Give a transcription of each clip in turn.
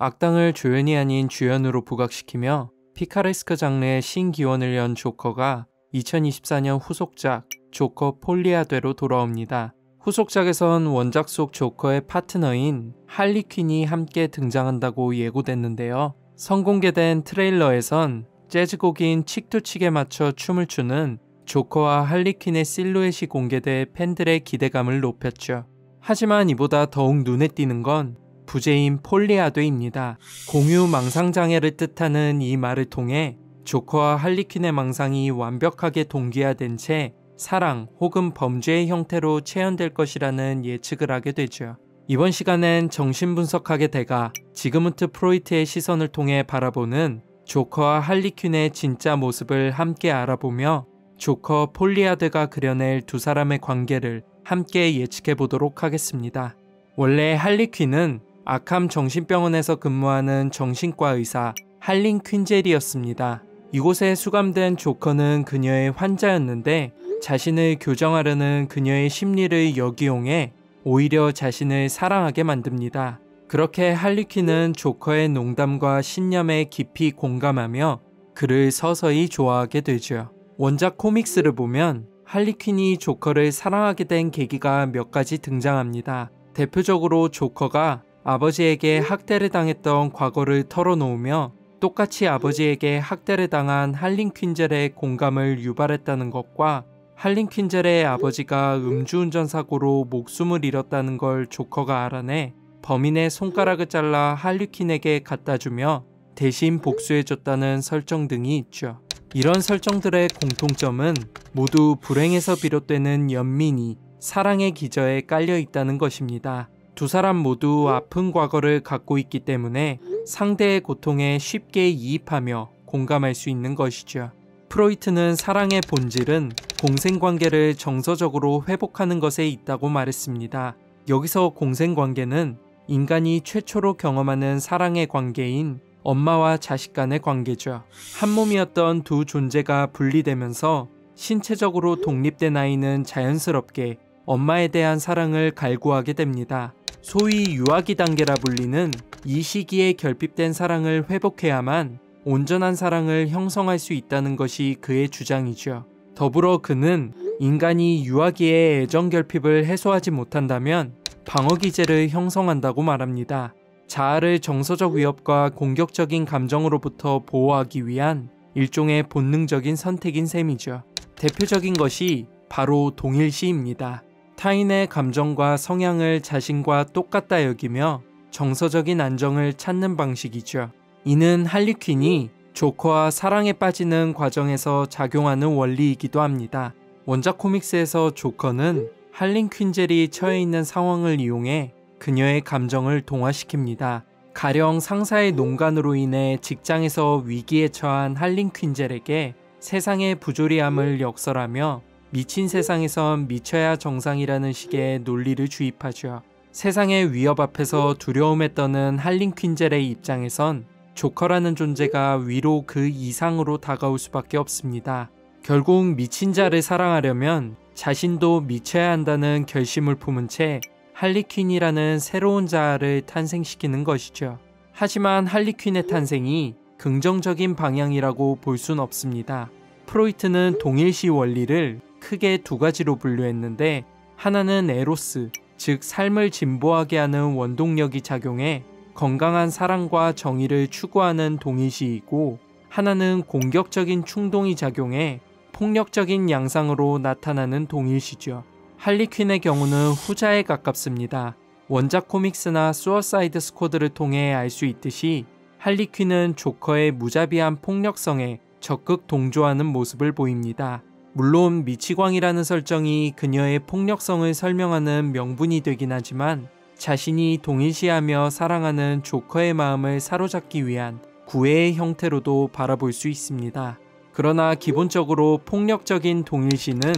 악당을 조연이 아닌 주연으로 부각시키며 피카레스크 장르의 신기원을 연 조커가 2024년 후속작 조커 폴리아되로 돌아옵니다. 후속작에선 원작 속 조커의 파트너인 할리 퀸이 함께 등장한다고 예고됐는데요. 선공개된 트레일러에선 재즈곡인 칙투칙에 맞춰 춤을 추는 조커와 할리 퀸의 실루엣이 공개돼 팬들의 기대감을 높였죠. 하지만 이보다 더욱 눈에 띄는 건 부제인 폴리아되입니다. 공유 망상장애를 뜻하는 이 말을 통해 조커와 할리 퀸의 망상이 완벽하게 동기화된 채 사랑 혹은 범죄의 형태로 체현될 것이라는 예측을 하게 되죠. 이번 시간엔 정신분석학의 대가 지그문트 프로이트의 시선을 통해 바라보는 조커와 할리 퀸의 진짜 모습을 함께 알아보며 조커 폴리아드가 그려낼 두 사람의 관계를 함께 예측해 보도록 하겠습니다. 원래 할리 퀸은 아캄 정신병원에서 근무하는 정신과 의사 할린 퀸젤이었습니다. 이곳에 수감된 조커는 그녀의 환자였는데 자신을 교정하려는 그녀의 심리를 역이용해 오히려 자신을 사랑하게 만듭니다. 그렇게 할리 퀸은 조커의 농담과 신념에 깊이 공감하며 그를 서서히 좋아하게 되죠. 원작 코믹스를 보면 할리 퀸이 조커를 사랑하게 된 계기가 몇 가지 등장합니다. 대표적으로 조커가 아버지에게 학대를 당했던 과거를 털어놓으며 똑같이 아버지에게 학대를 당한 할린 퀸젤의 공감을 유발했다는 것과 할린 퀸젤의 아버지가 음주운전 사고로 목숨을 잃었다는 걸 조커가 알아내 범인의 손가락을 잘라 할리 퀸에게 갖다주며 대신 복수해줬다는 설정 등이 있죠. 이런 설정들의 공통점은 모두 불행에서 비롯되는 연민이 사랑의 기저에 깔려 있다는 것입니다. 두 사람 모두 아픈 과거를 갖고 있기 때문에 상대의 고통에 쉽게 이입하며 공감할 수 있는 것이죠. 프로이트는 사랑의 본질은 공생관계를 정서적으로 회복하는 것에 있다고 말했습니다. 여기서 공생관계는 인간이 최초로 경험하는 사랑의 관계인 엄마와 자식 간의 관계죠. 한 몸이었던 두 존재가 분리되면서 신체적으로 독립된 아이는 자연스럽게 엄마에 대한 사랑을 갈구하게 됩니다. 소위 유아기 단계라 불리는 이 시기에 결핍된 사랑을 회복해야만 온전한 사랑을 형성할 수 있다는 것이 그의 주장이죠. 더불어 그는 인간이 유아기의 애정 결핍을 해소하지 못한다면 방어기제를 형성한다고 말합니다. 자아를 정서적 위협과 공격적인 감정으로부터 보호하기 위한 일종의 본능적인 선택인 셈이죠. 대표적인 것이 바로 동일시입니다. 타인의 감정과 성향을 자신과 똑같다 여기며 정서적인 안정을 찾는 방식이죠. 이는 할리 퀸이 조커와 사랑에 빠지는 과정에서 작용하는 원리이기도 합니다. 원작 코믹스에서 조커는 할린 퀸젤이 처해 있는 상황을 이용해 그녀의 감정을 동화시킵니다. 가령 상사의 농간으로 인해 직장에서 위기에 처한 할린 퀸젤에게 세상의 부조리함을 역설하며 미친 세상에선 미쳐야 정상이라는 식의 논리를 주입하죠. 세상의 위협 앞에서 두려움에 떠는 할린 퀸젤의 입장에선 조커라는 존재가 위로 그 이상으로 다가올 수밖에 없습니다. 결국 미친 자를 사랑하려면 자신도 미쳐야 한다는 결심을 품은 채 할리 퀸이라는 새로운 자아를 탄생시키는 것이죠. 하지만 할리 퀸의 탄생이 긍정적인 방향이라고 볼 순 없습니다. 프로이트는 동일시 원리를 크게 두 가지로 분류했는데 하나는 에로스, 즉 삶을 진보하게 하는 원동력이 작용해 건강한 사랑과 정의를 추구하는 동일시이고 하나는 공격적인 충동이 작용해 폭력적인 양상으로 나타나는 동일시죠. 할리 퀸의 경우는 후자에 가깝습니다. 원작 코믹스나 수어사이드 스쿼드를 통해 알 수 있듯이 할리 퀸은 조커의 무자비한 폭력성에 적극 동조하는 모습을 보입니다. 물론 미치광이라는 설정이 그녀의 폭력성을 설명하는 명분이 되긴 하지만 자신이 동일시하며 사랑하는 조커의 마음을 사로잡기 위한 구애의 형태로도 바라볼 수 있습니다. 그러나 기본적으로 폭력적인 동일시는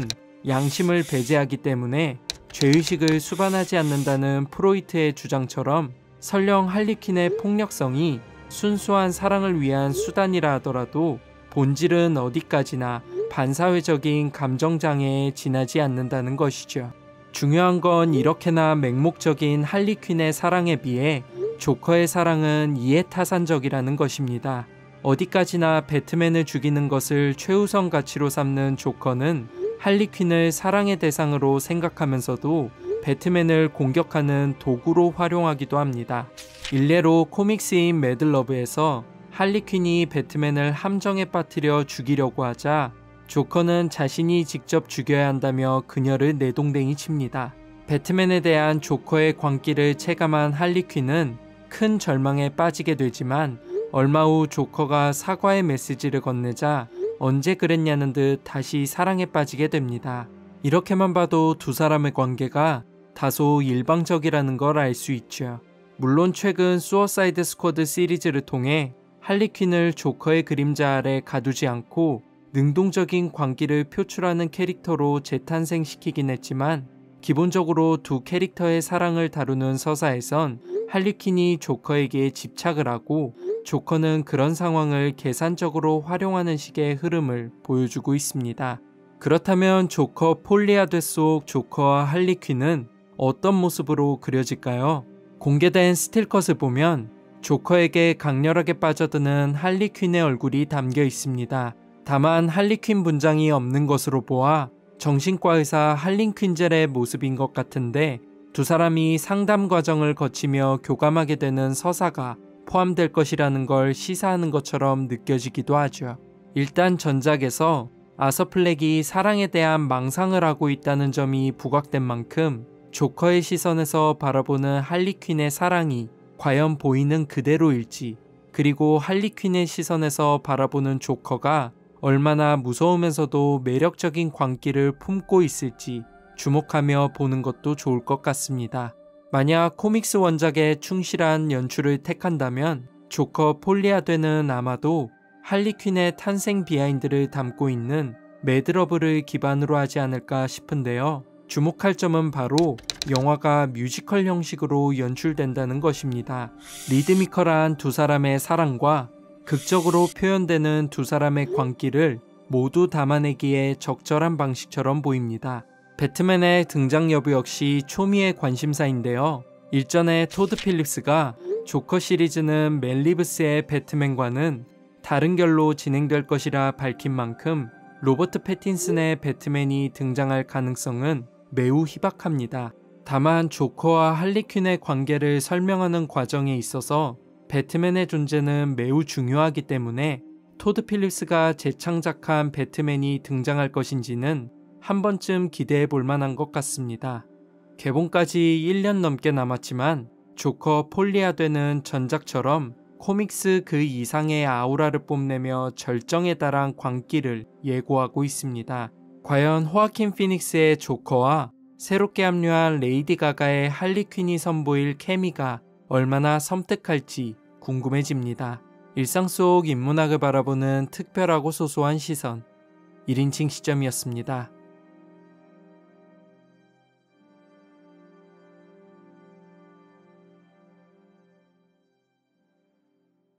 양심을 배제하기 때문에 죄의식을 수반하지 않는다는 프로이트의 주장처럼 설령 할리 퀸의 폭력성이 순수한 사랑을 위한 수단이라 하더라도 본질은 어디까지나 반사회적인 감정장애에 지나지 않는다는 것이죠. 중요한 건 이렇게나 맹목적인 할리퀸의 사랑에 비해 조커의 사랑은 이해타산적이라는 것입니다. 어디까지나 배트맨을 죽이는 것을 최우선 가치로 삼는 조커는 할리퀸을 사랑의 대상으로 생각하면서도 배트맨을 공격하는 도구로 활용하기도 합니다. 일례로 코믹스인 매드러브에서 할리퀸이 배트맨을 함정에 빠뜨려 죽이려고 하자 조커는 자신이 직접 죽여야 한다며 그녀를 내동댕이 칩니다. 배트맨에 대한 조커의 광기를 체감한 할리퀸은 큰 절망에 빠지게 되지만 얼마 후 조커가 사과의 메시지를 건네자 언제 그랬냐는 듯 다시 사랑에 빠지게 됩니다. 이렇게만 봐도 두 사람의 관계가 다소 일방적이라는 걸 알 수 있죠. 물론 최근 수어사이드 스쿼드 시리즈를 통해 할리퀸을 조커의 그림자 아래 가두지 않고 능동적인 광기를 표출하는 캐릭터로 재탄생시키긴 했지만 기본적으로 두 캐릭터의 사랑을 다루는 서사에선 할리퀸이 조커에게 집착을 하고 조커는 그런 상황을 계산적으로 활용하는 식의 흐름을 보여주고 있습니다. 그렇다면 조커 폴리아드 속 조커와 할리퀸은 어떤 모습으로 그려질까요? 공개된 스틸컷을 보면 조커에게 강렬하게 빠져드는 할리퀸의 얼굴이 담겨 있습니다. 다만 할리퀸 분장이 없는 것으로 보아 정신과 의사 할린 퀸젤의 모습인 것 같은데 두 사람이 상담 과정을 거치며 교감하게 되는 서사가 포함될 것이라는 걸 시사하는 것처럼 느껴지기도 하죠. 일단 전작에서 아서 플렉이 사랑에 대한 망상을 하고 있다는 점이 부각된 만큼 조커의 시선에서 바라보는 할리퀸의 사랑이 과연 보이는 그대로일지, 그리고 할리퀸의 시선에서 바라보는 조커가 얼마나 무서우면서도 매력적인 광기를 품고 있을지 주목하며 보는 것도 좋을 것 같습니다. 만약 코믹스 원작에 충실한 연출을 택한다면 조커 폴리아드는 아마도 할리퀸의 탄생 비하인드를 담고 있는 매드러브를 기반으로 하지 않을까 싶은데요. 주목할 점은 바로 영화가 뮤지컬 형식으로 연출된다는 것입니다. 리드미컬한 두 사람의 사랑과 극적으로 표현되는 두 사람의 광기를 모두 담아내기에 적절한 방식처럼 보입니다. 배트맨의 등장 여부 역시 초미의 관심사인데요. 일전에 토드 필립스가 조커 시리즈는 멜 리브스의 배트맨과는 다른 결로 진행될 것이라 밝힌 만큼 로버트 패틴슨의 배트맨이 등장할 가능성은 매우 희박합니다. 다만 조커와 할리퀸의 관계를 설명하는 과정에 있어서 배트맨의 존재는 매우 중요하기 때문에 토드 필립스가 재창작한 배트맨이 등장할 것인지는 한 번쯤 기대해 볼 만한 것 같습니다. 개봉까지 1년 넘게 남았지만 조커 폴리아드는 전작처럼 코믹스 그 이상의 아우라를 뽐내며 절정에 달한 광기를 예고하고 있습니다. 과연 호아킨 피닉스의 조커와 새롭게 합류한 레이디 가가의 할리퀸이 선보일 케미가 얼마나 섬뜩할지 궁금해집니다. 일상 속 인문학을 바라보는 특별하고 소소한 시선, 1인칭 시점이었습니다.